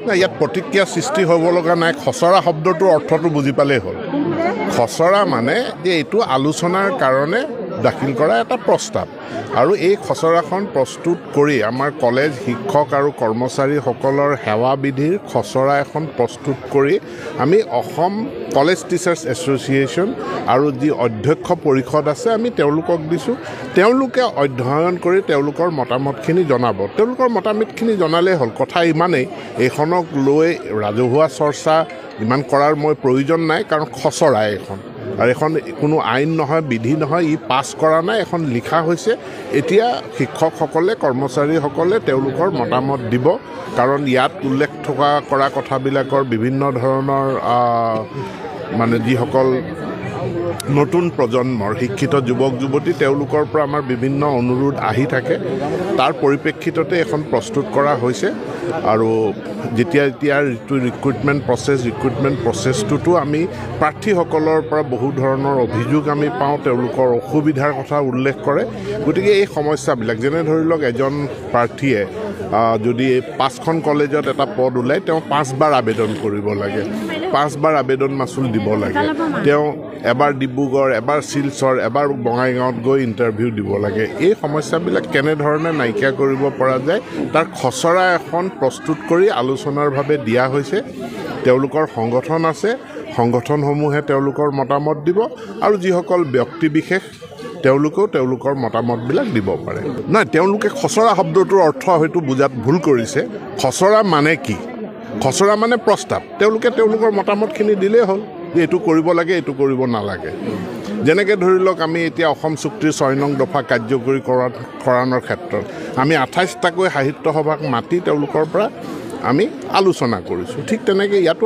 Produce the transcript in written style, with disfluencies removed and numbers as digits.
না ইয়াত প্ৰতিক্ৰিয়া সৃষ্টি হ'ব লগা নাই খচৰা শব্দটোৰ অৰ্থটো বুজি পালেই হ'ল খচৰা মানে যে এইটো আলোচনাৰ কাৰণে দাখিল কৰা এটা প্ৰস্তাৱ আৰু এই খচৰাখন প্ৰস্তুত কৰি আমাৰ কলেজ শিক্ষক আৰু কৰ্মচাৰীসকলৰ সেৱা বিধিৰ খচৰা এখন প্ৰস্তুত কৰি আমি অসম কলেজ টিচাৰ্ছ এছ'চিয়েশ্যন আৰু যি অধ্যক্ষ পৰিষদ আছে আমি তেওঁলোকক দিছোঁ তেওঁলোকে অধ্যয়ন কৰি তেওঁলোকৰ মতামতখিনি জনাব তেওঁলোকৰ মতামতখিনি জনালেই হ'ল কথা ইমানেই এইখনক লৈ ৰাজহুৱা চৰ্চা ইমান কৰাৰ মই প্ৰয়োজন নাই কাৰণ খচৰা এখন আৰু এখন কোনো আইন নহয় বিধি নহয় ই পাছ কৰা নাই এখন লিখা হৈছে এতিয়া শিক্ষকসকলে কৰ্মচাৰীসকলে তেওঁলোকৰ মতামত দিব কাৰণ ইয়াত উল্লেখ কৰা কথাবিলাকৰ বিভিন্ন ধৰণৰ মানে যিসকল নতুন প্ৰজন্মৰ শিক্ষিত যুৱক যুৱতী তেওঁলোকৰ পৰা আমাৰ বিভিন্ন অনুৰোধ আহি থাকে তাৰ পৰিপ্ৰেক্ষিততে এখন প্ৰস্তুত কৰা হৈছে আৰু যেতিয়া যিটো ৰিক্ৰুটমেণ্ট প্ৰচেছটোতো আমি প্ৰাৰ্থীসকলৰ পৰা বহু ধৰণৰ অভিযোগ আমি পাওঁ তেওঁলোকৰ অসুবিধাৰ কথা উল্লেখ কৰে গতিকে এই সমস্যাবিলাক যেনে ধৰি লওক এজন প্ৰাৰ্থীয়ে যদি 5খন কলেজত এটা পদ ওলায় তেওঁ 5বাৰ আবেদন কৰিব লাগে 5বাৰ আবেদন মাচুল দিব লাগে তেওঁ এবাৰ ডিব্ৰুগড় এবাৰ শিলচৰ এবাৰ বঙাইগাঁৱত গৈ ইণ্টাৰভিউ দিব লাগে এই সমস্যাবিলাক কেনেধৰণে নাইকিয়া কৰিব পৰা যায় তাৰ খচৰা এখন প্ৰস্তুত কৰি আলোচনাৰভাৱে দিয়া হৈছে তেওঁলোকৰ সংগঠন আছে সংগঠনসমূহে তেওঁলোকৰ মতামত দিব আৰু যিসকল ব্যক্তি বিশেষ তেওঁলোকেও তেওঁলোকৰ মতামতবিলাক দিব পাৰে নাই তেওঁলোকে খচৰা শব্দটোৰ অৰ্থ হয়তো বুজাত ভুল কৰিছে খচৰা মানে কি খচৰা মানে প্ৰস্তাৱ তেওঁলোকে তেওঁলোকৰ মতামতখিনি দিলেই হ'ল যে এইটো কৰিব লাগে এইটো কৰিব নালাগে যেনেকৈ ধৰি লওক আমি এতিয়া অসম চুক্তিৰ 6 নং দফা কাৰ্যকৰী কৰাৰ ক্ষেত্ৰত আমি 28টাকৈ সাহিত্য সভাক মাতি তেওঁলোকৰ পৰা আমি আলোচনা কৰিছোঁ ঠিক তেনেকৈ ইয়াতো